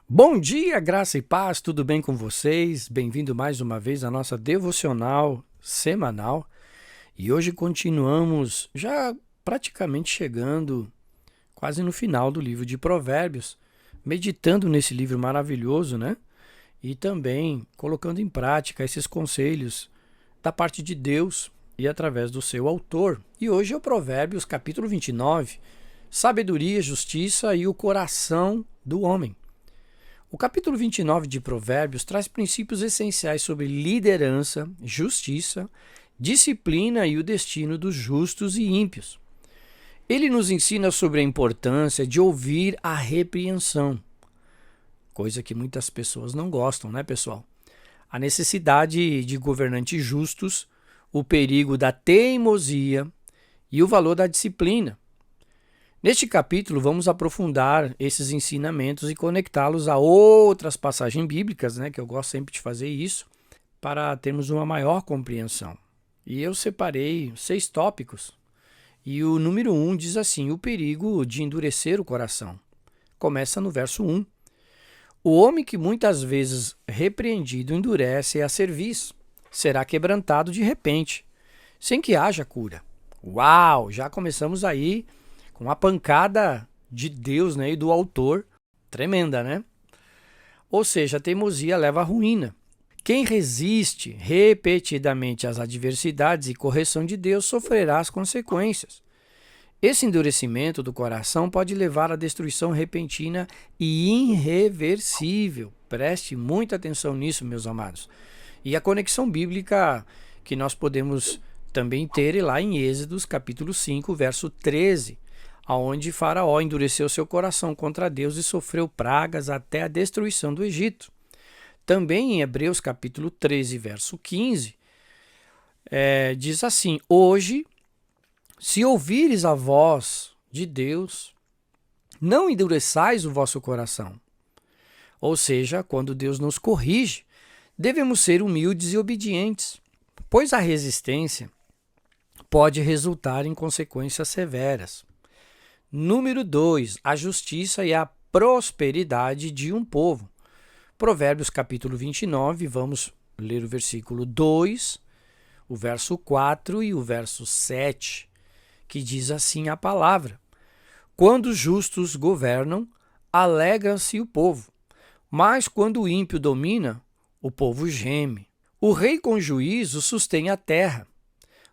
Bom dia, graça e paz, tudo bem com vocês? Bem-vindo mais uma vez à nossa devocional semanal. E hoje continuamos já praticamente chegando quase no final do livro de Provérbios, meditando nesse livro maravilhoso, né? E também colocando em prática esses conselhos da parte de Deus e através do seu autor. E hoje é o Provérbios capítulo 29, sabedoria, justiça e o coração do homem. O capítulo 29 de Provérbios traz princípios essenciais sobre liderança, justiça, disciplina e o destino dos justos e ímpios. Ele nos ensina sobre a importância de ouvir a repreensão, coisa que muitas pessoas não gostam, né, pessoal? A necessidade de governantes justos, o perigo da teimosia e o valor da disciplina. Neste capítulo, vamos aprofundar esses ensinamentos e conectá-los a outras passagens bíblicas, né, que eu gosto sempre de fazer isso, para termos uma maior compreensão. E eu separei 6 tópicos. E o número 1 diz assim: o perigo de endurecer o coração. Começa no verso 1. O homem que muitas vezes repreendido endurece a cerviz, será quebrantado de repente, sem que haja cura. Uau! Já começamos aí com uma pancada de Deus, né, e do autor, tremenda, né? Ou seja, a teimosia leva à ruína. Quem resiste repetidamente às adversidades e correção de Deus sofrerá as consequências. Esse endurecimento do coração pode levar à destruição repentina e irreversível. Preste muita atenção nisso, meus amados. E a conexão bíblica que nós podemos também ter é lá em Êxodos, capítulo 5, verso 13, aonde Faraó endureceu seu coração contra Deus e sofreu pragas até a destruição do Egito. Também em Hebreus capítulo 13, verso 15, diz assim: hoje, se ouvires a voz de Deus, não endureçais o vosso coração. Ou seja, quando Deus nos corrige, devemos ser humildes e obedientes, pois a resistência pode resultar em consequências severas. Número 2, a justiça e a prosperidade de um povo. Provérbios capítulo 29, vamos ler o versículo 2, o verso 4 e o verso 7, que diz assim a palavra: quando os justos governam, alegra-se o povo, mas quando o ímpio domina, o povo geme. O rei com juízo sustém a terra,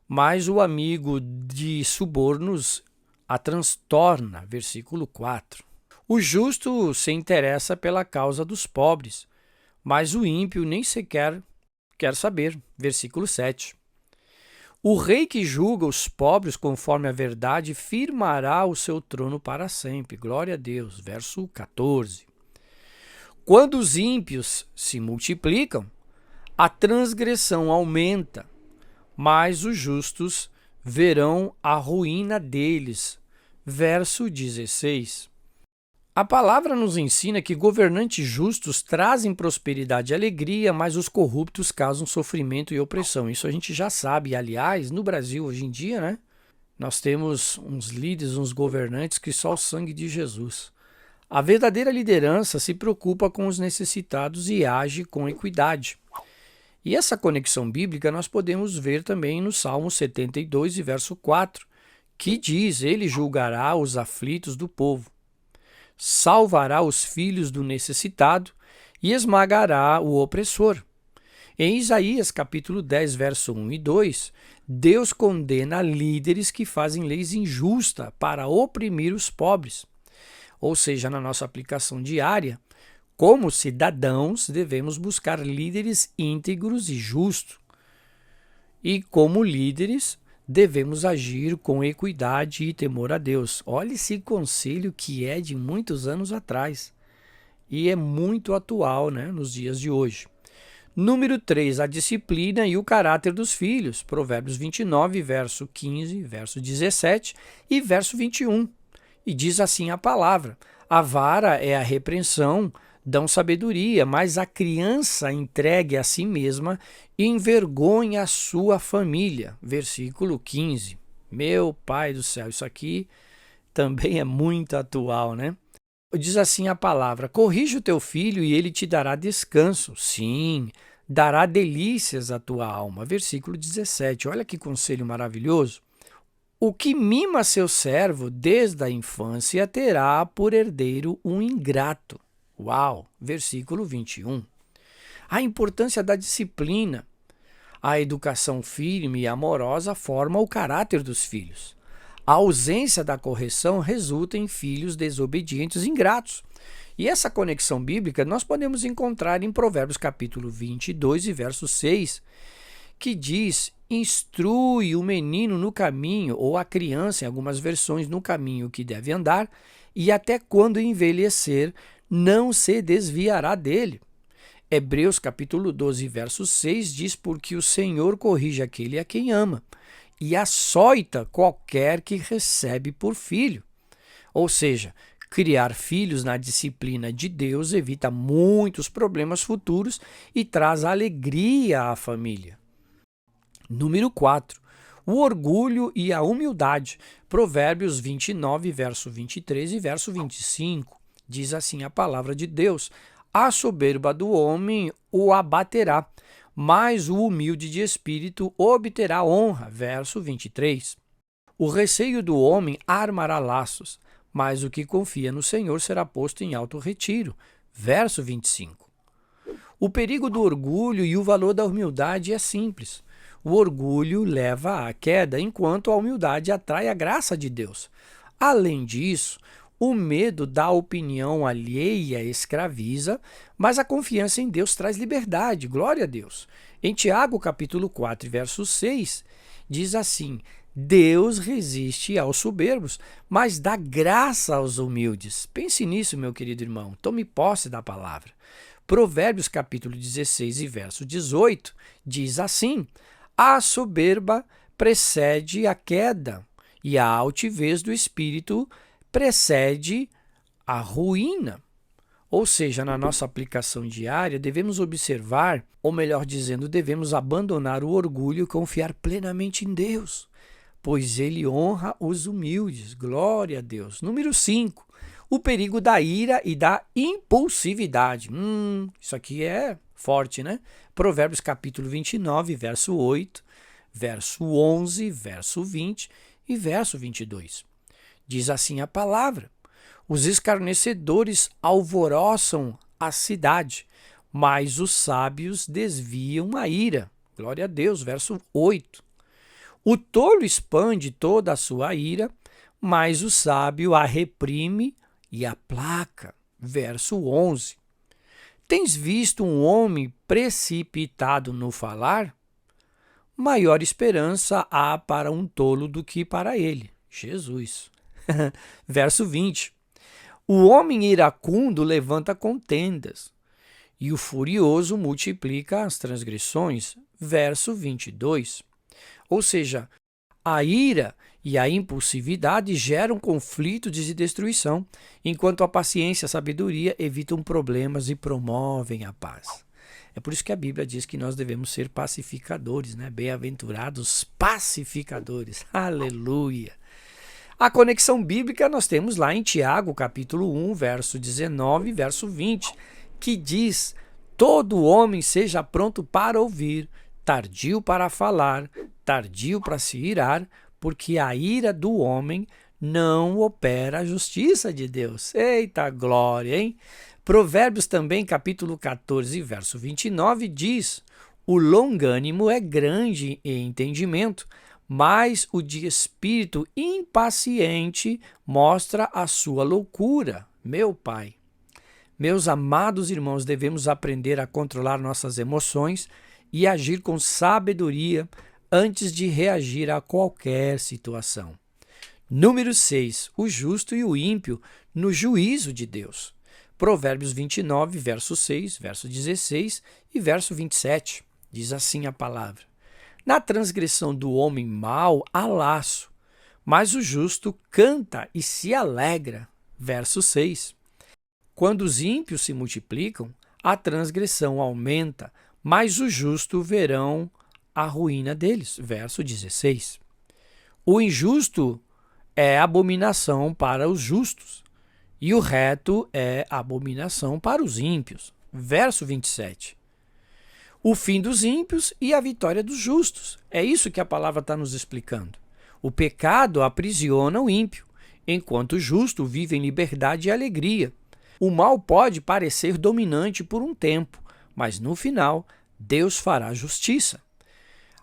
mas o amigo de subornos a transtorna. Versículo 4. O justo se interessa pela causa dos pobres, mas o ímpio nem sequer quer saber. Versículo 7. O rei que julga os pobres conforme a verdade firmará o seu trono para sempre. Glória a Deus. Verso 14. Quando os ímpios se multiplicam, a transgressão aumenta, mas os justos verão a ruína deles. Verso 16. A palavra nos ensina que governantes justos trazem prosperidade e alegria, mas os corruptos causam sofrimento e opressão. Isso a gente já sabe. Aliás, no Brasil hoje em dia, né, nós temos uns líderes, uns governantes que só o sangue de Jesus. A verdadeira liderança se preocupa com os necessitados e age com equidade. E essa conexão bíblica nós podemos ver também no Salmo 72, verso 4, que diz: ele julgará os aflitos do povo, salvará os filhos do necessitado e esmagará o opressor. Em Isaías capítulo 10, verso 1 e 2, Deus condena líderes que fazem leis injustas para oprimir os pobres. Ou seja, na nossa aplicação diária, como cidadãos, devemos buscar líderes íntegros e justos. E como líderes, devemos agir com equidade e temor a Deus. Olha esse conselho que é de muitos anos atrás e é muito atual, né, nos dias de hoje. Número 3, a disciplina e o caráter dos filhos. Provérbios 29, verso 15, verso 17 e verso 21. E diz assim a palavra: a vara é a repreensão, dão sabedoria, mas a criança entregue a si mesma envergonha a sua família. Versículo 15. Meu Pai do céu, isso aqui também é muito atual, né? Diz assim a palavra: corrige o teu filho e ele te dará descanso. Sim, dará delícias à tua alma. Versículo 17. Olha que conselho maravilhoso. O que mima seu servo desde a infância terá por herdeiro um ingrato. Uau! Versículo 21. A importância da disciplina. A educação firme e amorosa forma o caráter dos filhos. A ausência da correção resulta em filhos desobedientes e ingratos. E essa conexão bíblica nós podemos encontrar em Provérbios capítulo 22 e verso 6, que diz: instrui o menino no caminho, ou a criança, em algumas versões, no caminho que deve andar, e até quando envelhecer, não se desviará dele. Hebreus capítulo 12, verso 6 diz: porque o Senhor corrige aquele a quem ama, e açoita qualquer que recebe por filho. Ou seja, criar filhos na disciplina de Deus evita muitos problemas futuros e traz alegria à família. Número 4. O orgulho e a humildade. Provérbios 29, verso 23 e verso 25. Diz assim a palavra de Deus: a soberba do homem o abaterá, mas o humilde de espírito obterá honra. Verso 23. O receio do homem armará laços, mas o que confia no Senhor será posto em alto retiro. Verso 25. O perigo do orgulho e o valor da humildade é simples. O orgulho leva à queda, enquanto a humildade atrai a graça de Deus. Além disso, o medo da opinião alheia escraviza, mas a confiança em Deus traz liberdade. Glória a Deus. Em Tiago, capítulo 4, verso 6, diz assim: Deus resiste aos soberbos, mas dá graça aos humildes. Pense nisso, meu querido irmão. Tome posse da palavra. Provérbios, capítulo 16 e verso 18, diz assim: a soberba precede a queda, e a altivez do espírito precede a ruína. Ou seja, na nossa aplicação diária, devemos observar, ou melhor dizendo, devemos abandonar o orgulho e confiar plenamente em Deus, pois Ele honra os humildes. Glória a Deus. Número 5. O perigo da ira e da impulsividade. Isso aqui é forte, né? Provérbios capítulo 29, verso 8, verso 11, verso 20 e verso 22. Diz assim a palavra: os escarnecedores alvoroçam a cidade, mas os sábios desviam a ira. Glória a Deus, verso 8. O tolo expande toda a sua ira, mas o sábio a reprime e aplaca. Verso 11. Tens visto um homem precipitado no falar? Maior esperança há para um tolo do que para ele. Jesus. Verso 20. O homem iracundo levanta contendas, e o furioso multiplica as transgressões. Verso 22. Ou seja, a ira e a impulsividade geram conflitos e destruição, enquanto a paciência e a sabedoria evitam problemas e promovem a paz. É por isso que a Bíblia diz que nós devemos ser pacificadores, né? Bem-aventurados pacificadores. Aleluia! A conexão bíblica nós temos lá em Tiago, capítulo 1, verso 19 e verso 20, que diz: todo homem seja pronto para ouvir, tardio para falar, tardio para se irar, porque a ira do homem não opera a justiça de Deus. Eita glória, hein? Provérbios também, capítulo 14, verso 29, diz: o longânimo é grande em entendimento, mas o de espírito impaciente mostra a sua loucura. Meu Pai, meus amados irmãos, devemos aprender a controlar nossas emoções e agir com sabedoria antes de reagir a qualquer situação. Número 6. O justo e o ímpio no juízo de Deus. Provérbios 29, verso 6, verso 16 e verso 27. Diz assim a palavra: na transgressão do homem mau há laço, mas o justo canta e se alegra. Verso 6. Quando os ímpios se multiplicam, a transgressão aumenta, mas os justos verão a ruína deles. Verso 16. O injusto é abominação para os justos, e o reto é abominação para os ímpios. Verso 27. O fim dos ímpios e a vitória dos justos. É isso que a palavra está nos explicando. O pecado aprisiona o ímpio, enquanto o justo vive em liberdade e alegria. O mal pode parecer dominante por um tempo, mas no final, Deus fará justiça.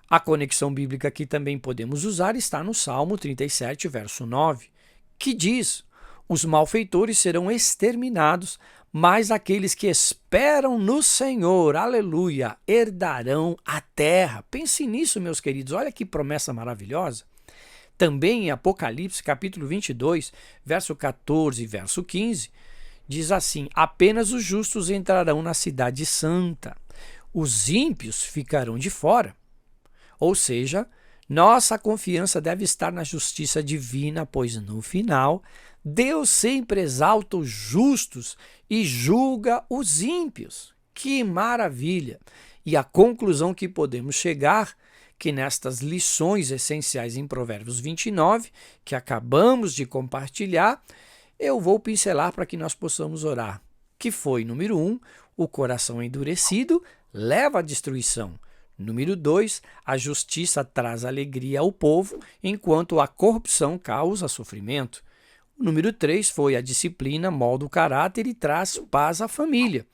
A conexão bíblica que também podemos usar está no Salmo 37, verso 9, que diz: os malfeitores serão exterminados, mas aqueles que esperam no Senhor, aleluia, herdarão a terra. Pense nisso, meus queridos, olha que promessa maravilhosa. Também em Apocalipse, capítulo 22, verso 14 e verso 15, diz assim: apenas os justos entrarão na cidade santa, os ímpios ficarão de fora. Ou seja, nossa confiança deve estar na justiça divina, pois no final, Deus sempre exalta os justos e julga os ímpios. Que maravilha! E a conclusão que podemos chegar, que nestas lições essenciais em Provérbios 29, que acabamos de compartilhar, eu vou pincelar para que nós possamos orar. Que foi, número 1, o coração endurecido leva à destruição. Número 2, a justiça traz alegria ao povo, enquanto a corrupção causa sofrimento. Número 3 foi a disciplina molda o caráter e traz paz à família.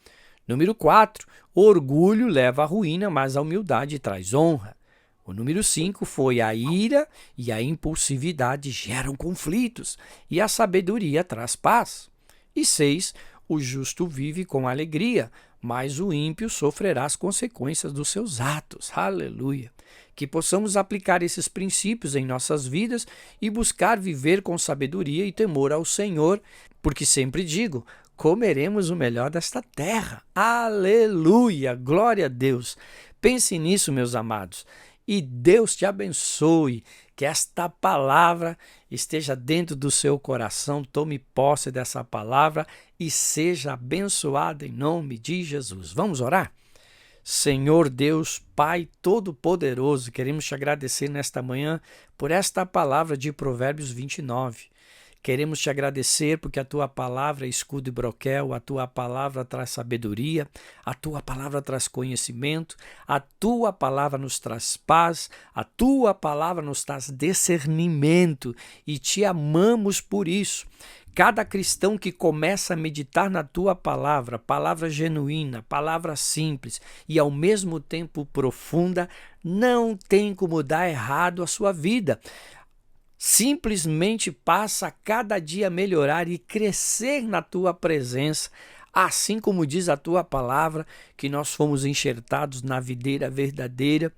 Número 4, o orgulho leva à ruína, mas a humildade traz honra. O número 5 foi a ira e a impulsividade geram conflitos, e a sabedoria traz paz. E 6, o justo vive com alegria, mas o ímpio sofrerá as consequências dos seus atos. Aleluia! Que possamos aplicar esses princípios em nossas vidas e buscar viver com sabedoria e temor ao Senhor, porque sempre digo, comeremos o melhor desta terra. Aleluia! Glória a Deus! Pense nisso, meus amados. E Deus te abençoe, que esta palavra esteja dentro do seu coração, tome posse dessa palavra e seja abençoado em nome de Jesus. Vamos orar? Senhor Deus, Pai Todo-Poderoso, queremos te agradecer nesta manhã por esta palavra de Provérbios 29. Queremos te agradecer porque a tua palavra é escudo e broquel, a tua palavra traz sabedoria, a tua palavra traz conhecimento, a tua palavra nos traz paz, a tua palavra nos traz discernimento e te amamos por isso. Cada cristão que começa a meditar na tua palavra, palavra genuína, palavra simples e ao mesmo tempo profunda, não tem como dar errado a sua vida. Simplesmente passa a cada dia melhorar e crescer na tua presença, assim como diz a tua palavra, que nós fomos enxertados na videira verdadeira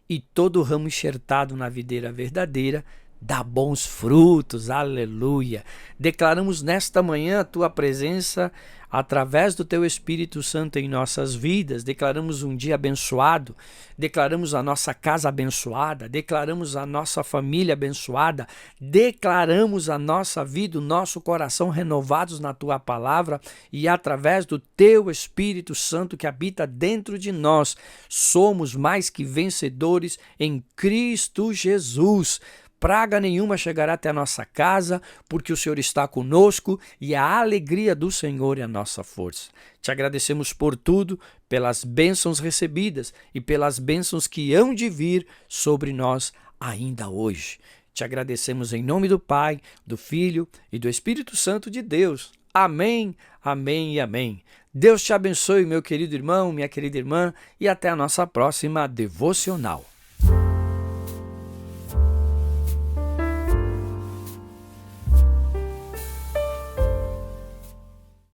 e todo ramo enxertado na videira verdadeira dá bons frutos, aleluia. Declaramos nesta manhã a tua presença através do teu Espírito Santo em nossas vidas, declaramos um dia abençoado, declaramos a nossa casa abençoada, declaramos a nossa família abençoada, declaramos a nossa vida, o nosso coração renovados na tua palavra e através do teu Espírito Santo que habita dentro de nós, somos mais que vencedores em Cristo Jesus. Praga nenhuma chegará até a nossa casa, porque o Senhor está conosco e a alegria do Senhor é a nossa força. Te agradecemos por tudo, pelas bênçãos recebidas e pelas bênçãos que hão de vir sobre nós ainda hoje. Te agradecemos em nome do Pai, do Filho e do Espírito Santo de Deus. Amém, amém e amém. Deus te abençoe, meu querido irmão, minha querida irmã, e até a nossa próxima devocional.